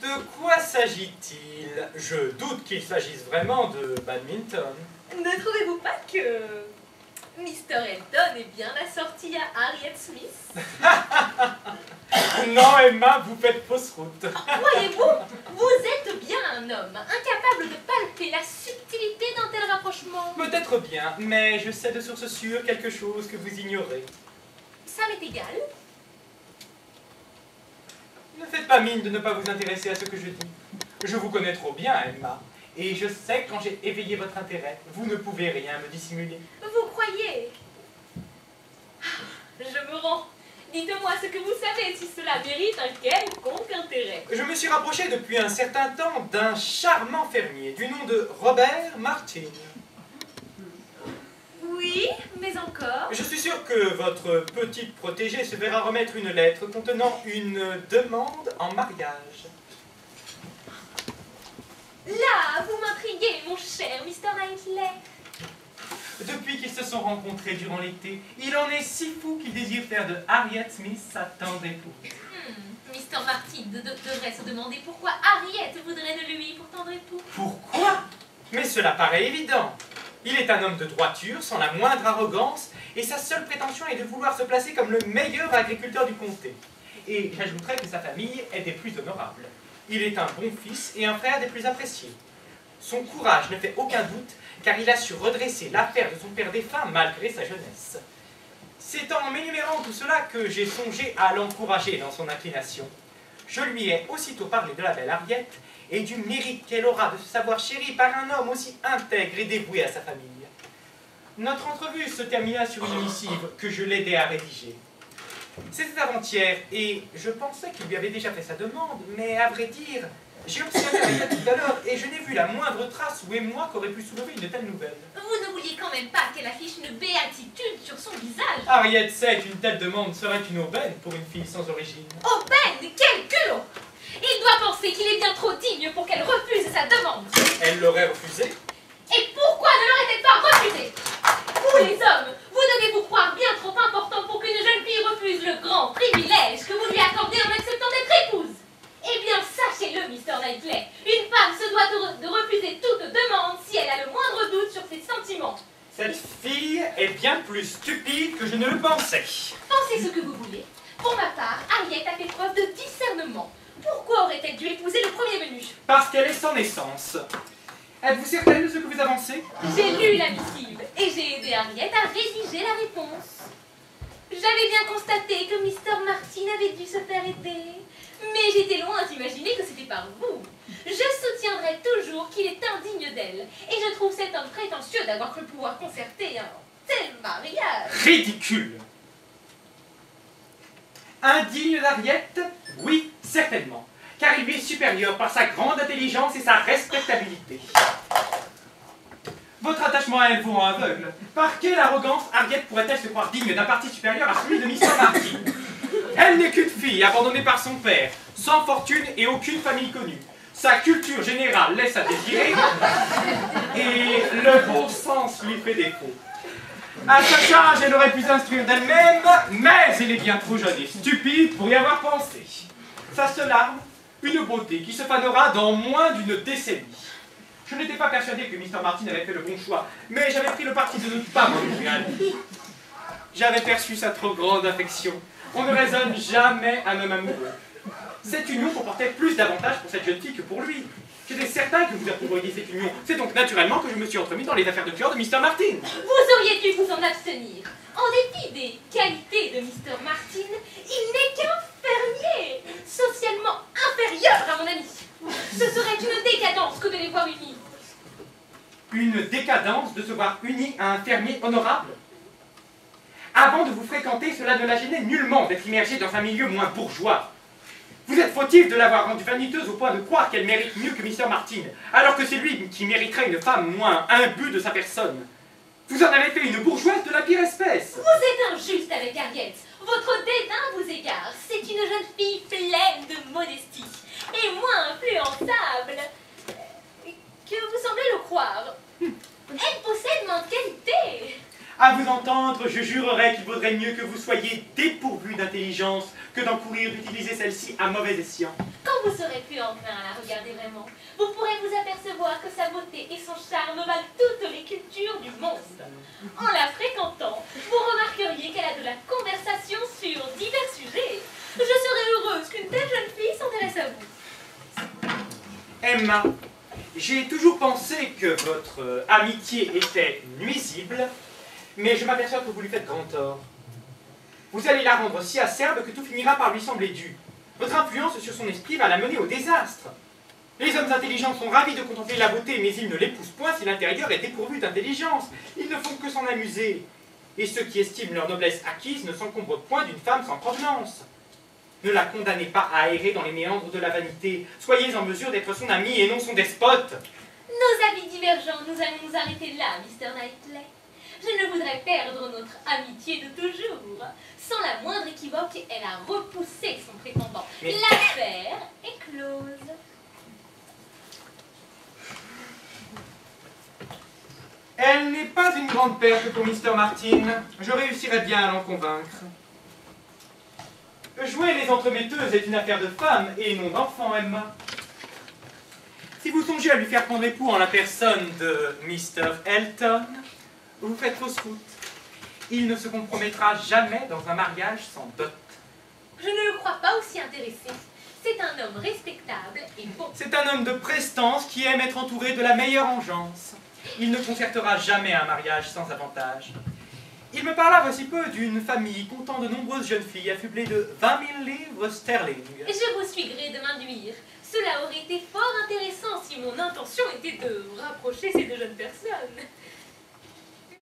De quoi s'agit-il? Je doute qu'il s'agisse vraiment de badminton. Ne trouvez-vous pas que Mr. Elton est bien assorti à Harriet Smith? Non, Emma, vous faites fausse route. Voyez-vous, vous êtes bien un homme, incapable de palper la subtilité d'un tel rapprochement. Peut-être bien, mais je sais de source sûre quelque chose que vous ignorez. Ça m'est égal. Ne faites pas mine de ne pas vous intéresser à ce que je dis. Je vous connais trop bien, Emma, et je sais que quand j'ai éveillé votre intérêt, vous ne pouvez rien me dissimuler. Vous croyez? Je me rends. Dites-moi ce que vous savez, si cela mérite un quelconque intérêt. Je me suis rapproché depuis un certain temps d'un charmant fermier du nom de Robert Martin. Oui, mais encore? Je suis sûr que votre petite protégée se verra remettre une lettre contenant une demande en mariage. Là, vous m'intriguez, mon cher Mr. Knightley. Depuis qu'ils se sont rencontrés durant l'été, il en est si fou qu'il désire faire de Harriet Smith sa tendre épouse. Mr. Martin devrait se demander pourquoi Harriet voudrait de lui pour tendre époux. Pourquoi? Mais cela paraît évident. Il est un homme de droiture, sans la moindre arrogance, et sa seule prétention est de vouloir se placer comme le meilleur agriculteur du comté. Et j'ajouterais que sa famille est des plus honorables. Il est un bon fils et un frère des plus appréciés. Son courage ne fait aucun doute, car il a su redresser l'affaire de son père défunt malgré sa jeunesse. C'est en m'énumérant tout cela que j'ai songé à l'encourager dans son inclination. Je lui ai aussitôt parlé de la belle Harriet et du mérite qu'elle aura de se savoir chérie par un homme aussi intègre et dévoué à sa famille. Notre entrevue se termina sur une missive que je l'aidai à rédiger. C'était avant-hier et je pensais qu'il lui avait déjà fait sa demande, mais à vrai dire, j'ai observé Harriet tout à l'heure et je n'ai vu la moindre trace ou émoi qu'aurait pu soulever une telle nouvelle. Vous ne vouliez quand même pas qu'elle affiche une béatitude sur son visage? Harriet sait qu'une telle demande serait une aubaine pour une fille sans origine. Aubaine? Quelle cure! Il doit penser qu'il est bien trop digne pour qu'elle refuse sa demande. Elle l'aurait refusé? Et pourquoi ne l'aurait-elle pas refusé? Vous les hommes, vous devez vous croire bien trop important pour qu'une jeune fille refuse le grand privilège que vous lui accordez en acceptant d'être épouse. Eh bien, sachez-le, Mr. Knightley, une femme se doit de refuser toute demande si elle a le moindre doute sur ses sentiments. Cette fille est bien plus stupide que je ne le pensais. Pensez ce que vous voulez. Pour ma part, Harriet a fait preuve de discernement. Pourquoi aurait-elle dû épouser le premier venu? Parce qu'elle est sans naissance. Êtes-vous certaine de ce que vous avancez? J'ai lu la missive et j'ai aidé Harriet à rédiger la réponse. J'avais bien constaté que Mr. Martin avait dû se faire aider, mais j'étais loin d'imaginer que c'était par vous. Je soutiendrai toujours qu'il est indigne d'elle, et je trouve cet homme prétentieux d'avoir cru pouvoir concerter un tel mariage. Ridicule! Indigne d'Harriet? Oui, certainement, car il lui est supérieur par sa grande intelligence et sa respectabilité. Votre attachement à elle vous rend aveugle. Par quelle arrogance Harriet pourrait-elle se croire digne d'un parti supérieur à celui de Mr. Martin? Elle n'est qu'une fille abandonnée par son père, sans fortune et aucune famille connue. Sa culture générale laisse à désirer, et le bon sens lui fait défaut. À sa charge, elle aurait pu s'instruire d'elle-même, mais elle est bien trop jeune et stupide pour y avoir pensé. Sa seule arme, une beauté qui se fanera dans moins d'une décennie. Je n'étais pas persuadé que Mr. Martin avait fait le bon choix, mais j'avais pris le parti de ne pas m'ennuyer à lui. J'avais perçu sa trop grande affection. On ne raisonne jamais un homme amoureux. Cette union comportait plus d'avantages pour cette jeune fille que pour lui. J'étais certain que vous approuveriez cette union. C'est donc naturellement que je me suis entremis dans les affaires de cœur de Mr. Martin. Vous auriez dû vous en abstenir. En dépit des qualités de Mr. Martin, il n'est qu'un fermier, socialement inférieur à mon ami. Ce serait une décadence que de les voir unis. Une décadence de se voir unis à un fermier honorable? Avant de vous fréquenter, cela ne la gênait nullement d'être immergée dans un milieu moins bourgeois. Vous êtes fautif de l'avoir rendue vaniteuse au point de croire qu'elle mérite mieux que Mr. Martin, alors que c'est lui qui mériterait une femme moins imbue de sa personne. Vous en avez fait une bourgeoise de la pire espèce. Vous êtes injuste avec Harriet. Votre dédain vous égare. C'est une jeune fille pleine de modestie et moins influençable que vous semblez le croire. Elle possède maintes qualités. À vous entendre, je jurerais qu'il vaudrait mieux que vous soyez dépourvu d'intelligence que d'encourir d'utiliser celle-ci à mauvais escient. Quand vous serez plus enclin à la regarder vraiment, vous pourrez vous apercevoir que sa beauté et son charme valent toutes les cultures du monde. En la fréquentant, vous remarqueriez qu'elle a de la conversation sur divers sujets. Je serais heureuse qu'une telle jeune fille s'intéresse à vous. Emma, j'ai toujours pensé que votre amitié était nuisible, mais je m'aperçois que vous lui faites grand tort. Vous allez la rendre si acerbe que tout finira par lui sembler dû. Votre influence sur son esprit va la mener au désastre. Les hommes intelligents sont ravis de contempler la beauté, mais ils ne l'épousent point si l'intérieur est dépourvu d'intelligence. Ils ne font que s'en amuser. Et ceux qui estiment leur noblesse acquise ne s'encombrent point d'une femme sans provenance. Ne la condamnez pas à errer dans les méandres de la vanité. Soyez en mesure d'être son ami et non son despote. Nos avis divergents, nous allons nous arrêter là, Mr. Knightley. Je ne voudrais perdre notre amitié de toujours. Sans la moindre équivoque, elle a repoussé son prétendant. Mais... L'affaire est close. Elle n'est pas une grande perte pour Mr. Martin. Je réussirai bien à l'en convaincre. Jouer les entremetteuses est une affaire de femme et non d'enfant, Emma. Si vous songez à lui faire prendre époux en la personne de Mr. Elton, vous faites fausse route. Il ne se compromettra jamais dans un mariage sans dot. Je ne le crois pas aussi intéressé. C'est un homme respectable et bon. C'est un homme de prestance qui aime être entouré de la meilleure engeance. Il ne concertera jamais un mariage sans avantage. Il me parla voici peu d'une famille comptant de nombreuses jeunes filles affublées de 20 000 livres sterling. Je vous suis gré de m'induire. Cela aurait été fort intéressant si mon intention était de rapprocher ces deux jeunes personnes.